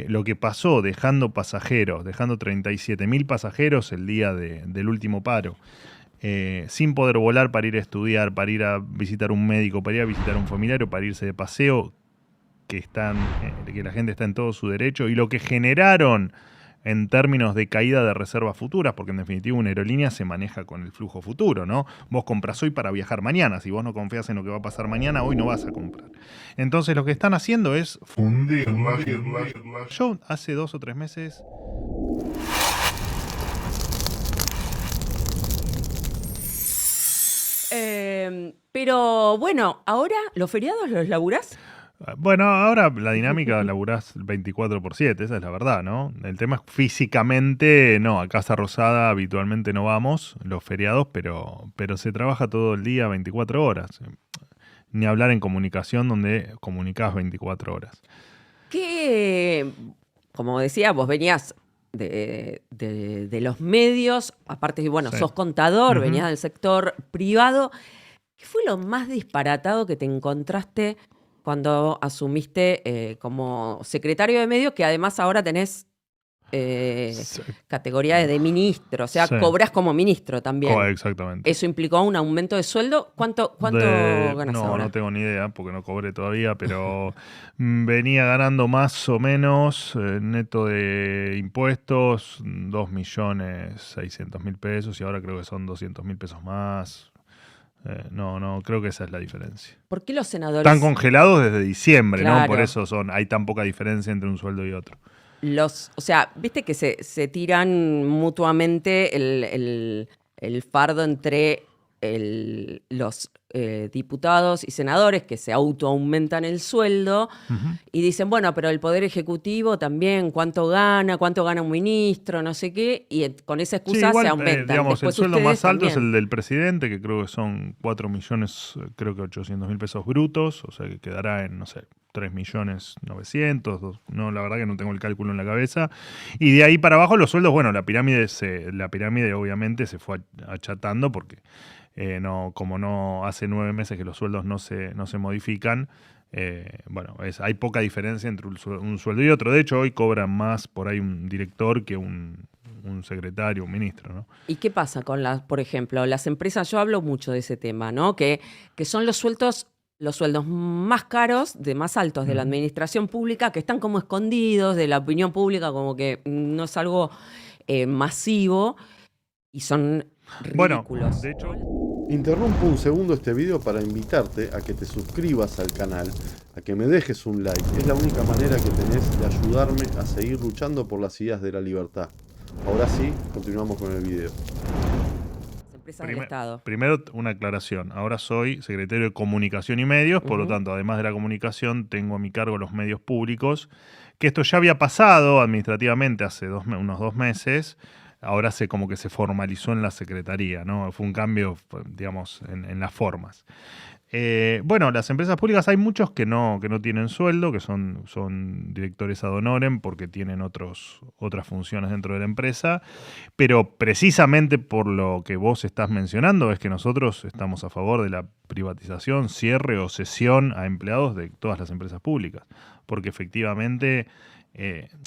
lo que pasó dejando 37.000 pasajeros el día del último paro, sin poder volar para ir a estudiar, para ir a visitar un médico, para ir a visitar a un familiar o para irse de paseo, que la gente está en todo su derecho, y lo que generaron en términos de caída de reservas futuras, porque en definitiva una aerolínea se maneja con el flujo futuro, ¿no? Vos compras hoy para viajar mañana. Si vos no confías en lo que va a pasar mañana, hoy no vas a comprar. Entonces lo que están haciendo es fundirla. Yo hace 2 o 3 meses... Pero bueno, ahora los feriados los laburás. Bueno, ahora la dinámica laburás 24/7, esa es la verdad, ¿no? El tema es físicamente, no, a Casa Rosada habitualmente no vamos los feriados, pero se trabaja todo el día 24 horas. Ni hablar en comunicación donde comunicás 24 horas. Que, como decía, vos venías de los medios, aparte, bueno, Sí. sos contador, Ujú. venías del sector privado. ¿Qué fue lo más disparatado que te encontraste cuando asumiste como secretario de medios, que además ahora tenés Sí. categoría de ministro, o sea, Sí. cobras como ministro también? Exactamente. ¿Eso implicó un aumento de sueldo? ¿Cuánto ganas No, ahora? no tengo ni idea porque no cobré todavía, pero venía ganando más o menos neto de impuestos 2.600.000 pesos y ahora creo que son 200.000 pesos más. No, creo que esa es la diferencia. ¿Por qué los Están senadores? congelados desde diciembre, ¿no? Por Claro. eso hay tan poca diferencia entre un sueldo y otro. O sea, viste que se tiran mutuamente el fardo entre los diputados y senadores que se autoaumentan el sueldo Ujú. y dicen, bueno, pero el Poder Ejecutivo también, cuánto gana un ministro, no sé qué, y con esa Sí, excusa se igual, aumentan. digamos, el Después sueldo ustedes más alto es también. el del presidente, que creo que son 4 millones, creo que 800.000 pesos brutos, o sea que quedará en, no sé, 3.900.000, no, la verdad que no tengo el cálculo en la cabeza. Y de ahí para abajo los sueldos, bueno, la pirámide obviamente se fue achatando porque como no hace 9 meses que los sueldos no se modifican, bueno, hay poca diferencia entre un sueldo y otro. De hecho, hoy cobra más por ahí un director que un secretario, un ministro, ¿no? ¿Y qué pasa con por ejemplo, las empresas? Yo hablo mucho de ese tema, ¿no? Que son los sueldos más caros, más altos de la Ujú. administración pública, que están como escondidos de la opinión pública, como que no es algo masivo y son Bueno, ridículos. de hecho, Interrumpo un segundo este video para invitarte a que te suscribas al canal, a que me dejes un like. Es la única manera que tenés de ayudarme a seguir luchando por las ideas de la libertad. Ahora sí, continuamos con el video. Las empresas del Estado. primero una aclaración. Ahora soy secretario de Comunicación y Medios, por lo Ujú. tanto, además de la comunicación, tengo a mi cargo los medios públicos, que esto ya había pasado administrativamente hace unos 2 meses. Ahora como que se formalizó en la Secretaría, ¿no? Fue un cambio, digamos, en las formas. Bueno, las empresas públicas hay muchos que no tienen sueldo, que son directores ad honorem porque tienen otras funciones dentro de la empresa, pero precisamente por lo que vos estás mencionando es que nosotros estamos a favor de la privatización, cierre o cesión a empleados de todas las empresas públicas, porque efectivamente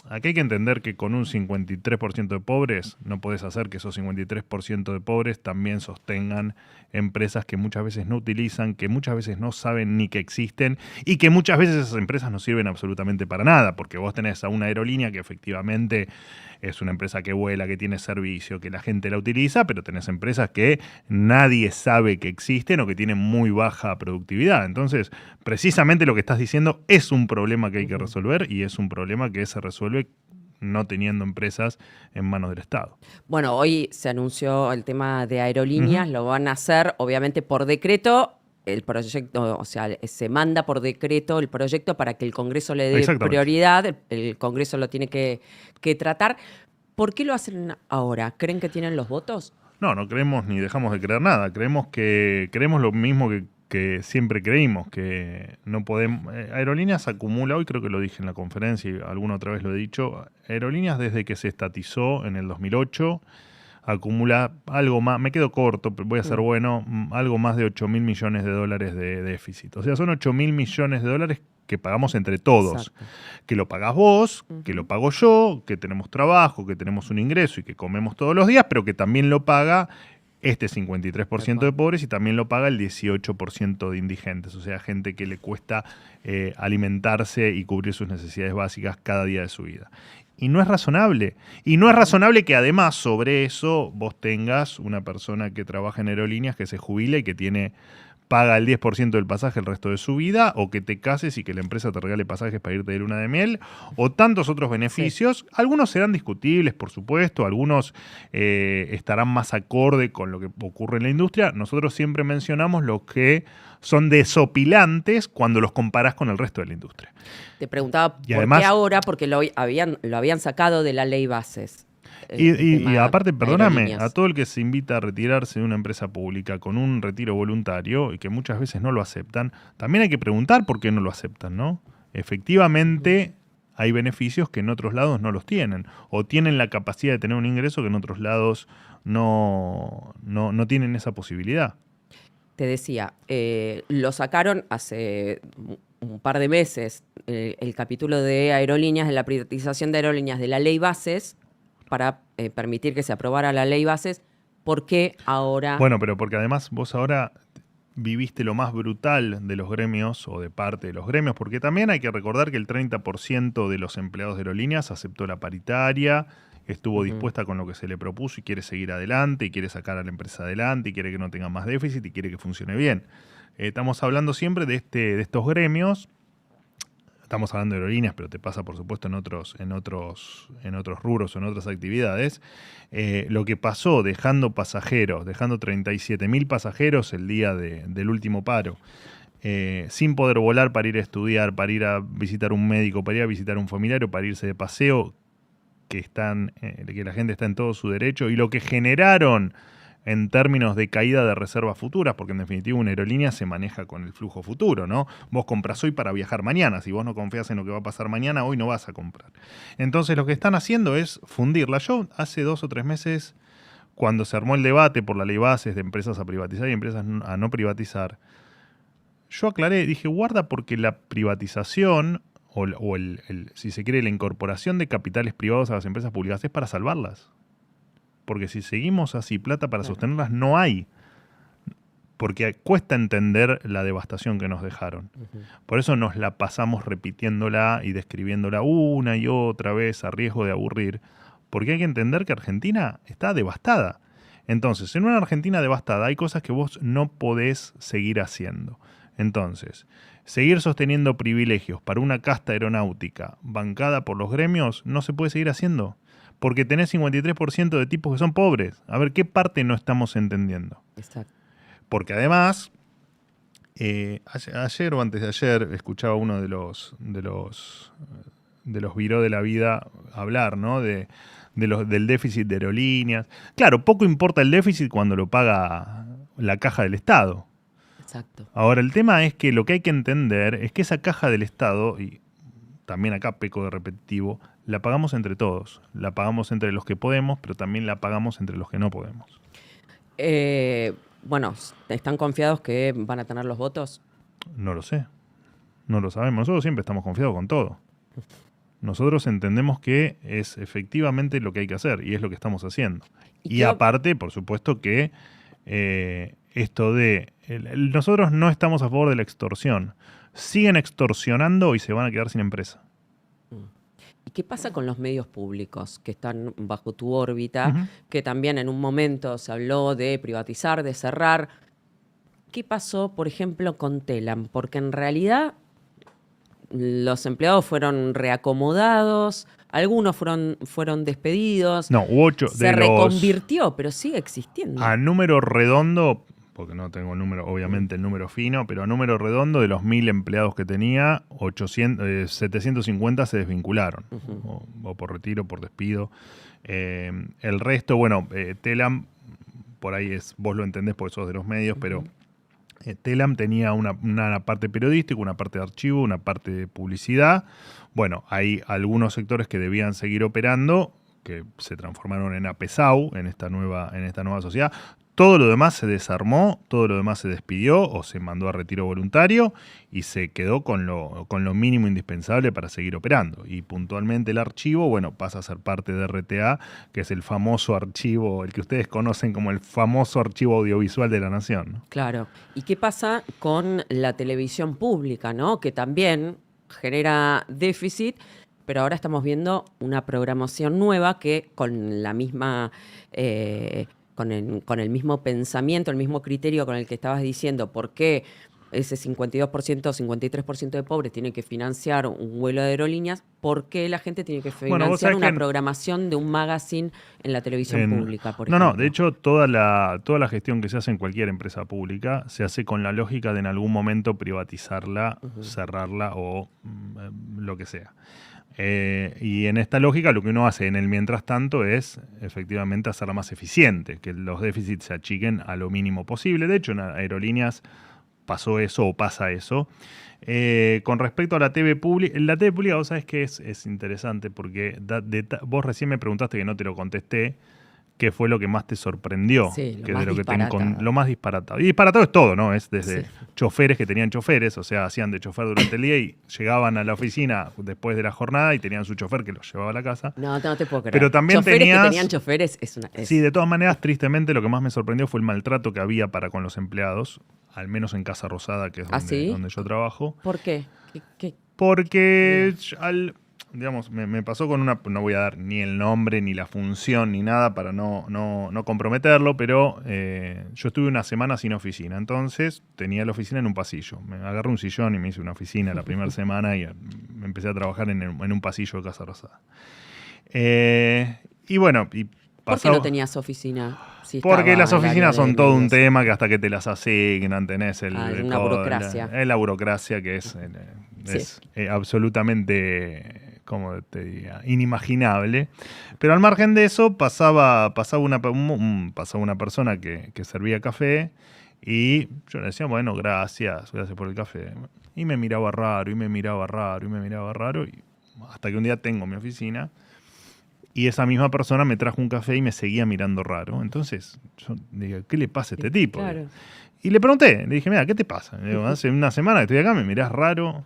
aquí hay que entender que con un 53% de pobres no podés hacer que esos 53% de pobres también sostengan empresas que muchas veces no utilizan, que muchas veces no saben ni que existen y que muchas veces esas empresas no sirven absolutamente para nada, porque vos tenés a una aerolínea que efectivamente es una empresa que vuela, que tiene servicio, que la gente la utiliza, pero tenés empresas que nadie sabe que existen o que tienen muy baja productividad. Entonces, precisamente lo que estás diciendo es un problema que hay que resolver y es un problema que se resuelve no teniendo empresas en manos del Estado. Bueno, hoy se anunció el tema de Ujú. aerolíneas, lo van a hacer obviamente por decreto. El proyecto, o sea, se manda por decreto el proyecto para que el Congreso le dé Exactamente. prioridad, el Congreso lo tiene que tratar. ¿Por qué lo hacen ahora? ¿Creen que tienen los votos? No creemos ni dejamos de creer nada. Creemos lo mismo que siempre creímos, que no podemos... Aerolíneas acumula, hoy creo que lo dije en la conferencia y alguna otra vez lo he dicho, Aerolíneas desde que se estatizó en el 2008 acumula algo más, me quedo corto, pero voy a ser bueno, algo más de 8.000 millones de dólares de déficit. O sea, son 8.000 millones de dólares que pagamos entre todos. Exacto. Que lo pagás vos, que lo pago yo, que tenemos trabajo, que tenemos un ingreso y que comemos todos los días, pero que también lo paga este 53% de pobres y también lo paga el 18% de indigentes, o sea, gente que le cuesta alimentarse y cubrir sus necesidades básicas cada día de su vida. Y no es razonable. Y no es razonable que además sobre eso vos tengas una persona que trabaja en aerolíneas, que se jubila y que paga el 10% del pasaje el resto de su vida, o que te cases y que la empresa te regale pasajes para irte de luna de miel, o tantos otros beneficios. Sí. Algunos serán discutibles, por supuesto, algunos estarán más acorde con lo que ocurre en la industria. Nosotros siempre mencionamos los que son desopilantes cuando los comparás con el resto de la industria. Te preguntaba y por además, qué ahora, porque lo habían sacado de la ley bases. Y aparte, perdóname, a todo el que se invita a retirarse de una empresa pública con un retiro voluntario y que muchas veces no lo aceptan, también hay que preguntar por qué no lo aceptan, ¿no? Efectivamente, hay beneficios que en otros lados no los tienen, o tienen la capacidad de tener un ingreso que en otros lados no tienen esa posibilidad. Te decía, lo sacaron hace un par de meses, el capítulo de aerolíneas, de la privatización de aerolíneas, de la ley bases, para permitir que se aprobara la ley bases. ¿Por qué ahora? Bueno, pero porque además vos ahora viviste lo más brutal de los gremios o de parte de los gremios, porque también hay que recordar que el 30% de los empleados de aerolíneas aceptó la paritaria, estuvo dispuesta con lo que se le propuso y quiere seguir adelante y quiere sacar a la empresa adelante y quiere que no tenga más déficit y quiere que funcione bien. Estamos hablando siempre de estos gremios. Estamos hablando de aerolíneas, pero te pasa, por supuesto, en otros rubros o en otras actividades. Lo que pasó dejando 37.000 pasajeros el día del último paro, sin poder volar para ir a estudiar, para ir a visitar un médico, para ir a visitar un familiar o para irse de paseo, que la gente está en todo su derecho, y lo que generaron en términos de caída de reservas futuras, porque en definitiva una aerolínea se maneja con el flujo futuro, ¿no? Vos compras hoy para viajar mañana. Si vos no confías en lo que va a pasar mañana, hoy no vas a comprar. Entonces lo que están haciendo es fundirla. Yo hace 2 o 3 meses, cuando se armó el debate por la ley bases de empresas a privatizar y empresas a no privatizar, yo aclaré, dije, guarda, porque la privatización o si se quiere, la incorporación de capitales privados a las empresas públicas es para salvarlas. Porque si seguimos así, plata para sostenerlas no hay. Porque cuesta entender la devastación que nos dejaron. Por eso nos la pasamos repitiéndola y describiéndola una y otra vez a riesgo de aburrir. Porque hay que entender que Argentina está devastada. Entonces, en una Argentina devastada hay cosas que vos no podés seguir haciendo. Entonces, seguir sosteniendo privilegios para una casta aeronáutica bancada por los gremios no se puede seguir haciendo. Porque tenés 53% de tipos que son pobres. A ver, ¿qué parte no estamos entendiendo? Exacto. Porque además, ayer o antes de ayer, escuchaba uno de los viró de la vida hablar, ¿no? Del déficit de aerolíneas. Claro, poco importa el déficit cuando lo paga la caja del Estado. Exacto. Ahora, el tema es que lo que hay que entender es que esa caja del Estado, y también acá peco de repetitivo, la pagamos entre todos. La pagamos entre los que podemos, pero también la pagamos entre los que no podemos. Bueno, ¿están confiados que van a tener los votos? No lo sé. No lo sabemos. Nosotros siempre estamos confiados con todo. Nosotros entendemos que es efectivamente lo que hay que hacer y es lo que estamos haciendo. Y aparte, por supuesto que nosotros no estamos a favor de la extorsión. Siguen extorsionando y se van a quedar sin empresa. ¿Y qué pasa con los medios públicos que están bajo tu órbita? Que también en un momento se habló de privatizar, de cerrar. ¿Qué pasó, por ejemplo, con Telam? Porque en realidad los empleados fueron reacomodados, algunos fueron despedidos. No, hubo 8 se reconvirtió, pero sigue existiendo. A número redondo, porque no tengo obviamente el número fino, pero a número redondo de los 1.000 empleados que tenía, 750 se desvincularon, o por retiro, por despido. El resto, bueno, Telam, por ahí vos lo entendés porque sos de los medios, pero Telam tenía una parte periodística, una parte de archivo, una parte de publicidad. Bueno, hay algunos sectores que debían seguir operando, que se transformaron en APESAU, en esta nueva sociedad. Todo lo demás se desarmó, todo lo demás se despidió o se mandó a retiro voluntario y se quedó con lo mínimo indispensable para seguir operando. Y puntualmente el archivo, bueno, pasa a ser parte de RTA, que es el famoso archivo, el que ustedes conocen como el famoso archivo audiovisual de la Nación, ¿no? Claro. ¿Y qué pasa con la televisión pública, ¿no? Que también genera déficit, pero ahora estamos viendo una programación nueva que con la misma... con el mismo pensamiento, el mismo criterio con el que estabas diciendo, por qué ese 52% o 53% de pobres tiene que financiar un vuelo de aerolíneas, por qué la gente tiene que financiar una programación de un magazine en la televisión pública, por ejemplo. No, de hecho, toda la gestión que se hace en cualquier empresa pública se hace con la lógica de en algún momento privatizarla, cerrarla o lo que sea. Y en esta lógica lo que uno hace en el mientras tanto es efectivamente hacerla más eficiente, que los déficits se achiquen a lo mínimo posible. De hecho, en aerolíneas pasó eso o pasa eso. Con respecto a la TV pública, la TV pública vos sabés que es interesante porque vos recién me preguntaste que no te lo contesté. ¿Qué fue lo que más te sorprendió? Sí, lo más disparatado. Y disparatado es todo, ¿no? Es desde choferes que tenían choferes, o sea, hacían de chofer durante el día y llegaban a la oficina después de la jornada y tenían su chofer que los llevaba a la casa. No te puedo creer. Pero también choferes que tenían choferes es... Sí, de todas maneras, tristemente, lo que más me sorprendió fue el maltrato que había para con los empleados, al menos en Casa Rosada, que es donde yo trabajo. ¿Por qué? Porque digamos, me pasó con una, no voy a dar ni el nombre, ni la función, ni nada para no comprometerlo, pero yo estuve una semana sin oficina, entonces tenía la oficina en un pasillo. Me agarré un sillón y me hice una oficina la primera semana y me empecé a trabajar en un pasillo de Casa Rosada. Y bueno, ¿por qué no tenías oficina? Si porque las oficinas son todo un tema que hasta que te las asignan tenés una burocracia. La burocracia que es absolutamente... como te diría, inimaginable. Pero al margen de eso, pasaba una persona que servía café y yo le decía, bueno, gracias por el café. Y me miraba raro, y hasta que un día tengo mi oficina y esa misma persona me trajo un café y me seguía mirando raro. Entonces, yo digo, ¿qué le pasa a este tipo? Claro. Y le pregunté, le dije, mira, ¿qué te pasa? Le digo, hace una semana que estoy acá, me mirás raro.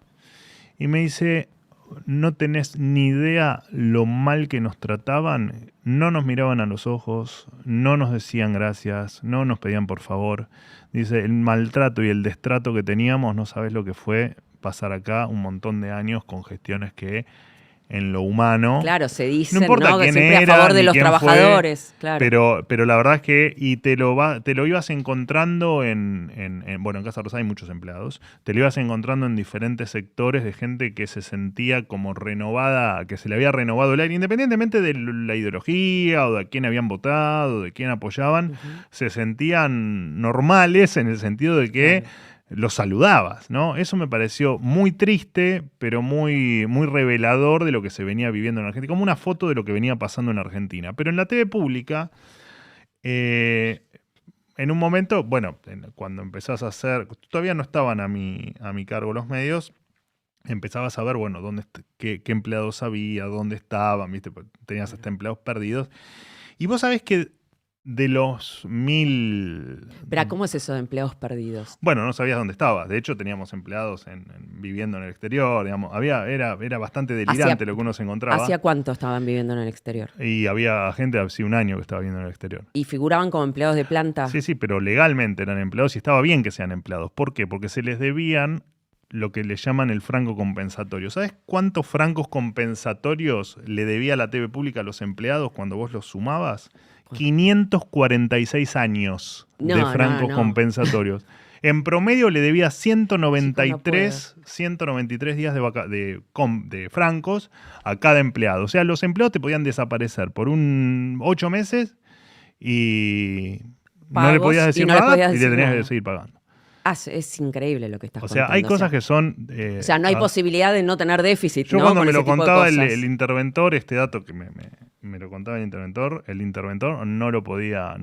Y me dice... No tenés ni idea lo mal que nos trataban. No nos miraban a los ojos, no nos decían gracias, no nos pedían por favor. Dice, el maltrato y el destrato que teníamos, no sabés lo que fue pasar acá un montón de años con gestiones que en lo humano... Claro, se dice, no importa quién siempre era, a favor de ni los quién trabajadores. Fue, claro. pero la verdad es que y te lo ibas encontrando en Casa Rosada hay muchos empleados, te lo ibas encontrando en diferentes sectores de gente que se sentía como renovada, que se le había renovado el aire, independientemente de la ideología o de quién habían votado, de quién apoyaban, se sentían normales en el sentido de que... Claro. Los saludabas, ¿no? Eso me pareció muy triste, pero muy, muy revelador de lo que se venía viviendo en Argentina, como una foto de lo que venía pasando en Argentina. Pero en la TV pública, en un momento, bueno, cuando empezás a hacer, todavía no estaban a mi cargo los medios, empezabas a ver, bueno, qué empleados había, dónde estaban, ¿viste? Tenías hasta empleados perdidos. Y vos sabés que de los 1000... Pero ¿cómo es eso de empleados perdidos? Bueno, no sabías dónde estabas. De hecho, teníamos empleados viviendo en el exterior. Digamos. Era bastante delirante lo que uno se encontraba. ¿Hacía cuánto estaban viviendo en el exterior? Y había gente, hace un año que estaba viviendo en el exterior. ¿Y figuraban como empleados de planta? Sí, pero legalmente eran empleados y estaba bien que sean empleados. ¿Por qué? Porque se les debían lo que le llaman el franco compensatorio. ¿Sabes cuántos francos compensatorios le debía la TV pública a los empleados cuando vos los sumabas? 546 años de francos compensatorios. En promedio le debía 193 días de francos a cada empleado. O sea, los empleados te podían desaparecer por 8 meses y no le podías decir nada y le tenías que seguir pagando. Es increíble lo que estás contando. O sea, hay cosas que son... no hay posibilidad de no tener déficit. Yo cuando me lo contaba el interventor, este dato que me lo contaba el interventor no lo podía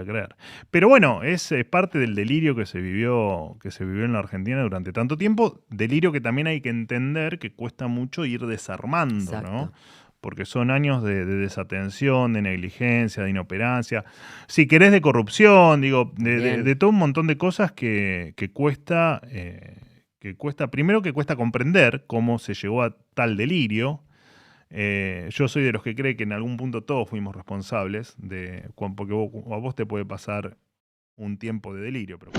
creer. Pero bueno, es parte del delirio que se vivió en la Argentina durante tanto tiempo. Delirio que también hay que entender que cuesta mucho ir desarmando, ¿no? porque son años de desatención, de negligencia, de inoperancia, si querés de corrupción, digo, de todo un montón de cosas que cuesta, primero que cuesta comprender cómo se llegó a tal delirio. Yo soy de los que cree que en algún punto todos fuimos responsables, porque a vos te puede pasar un tiempo de delirio, pero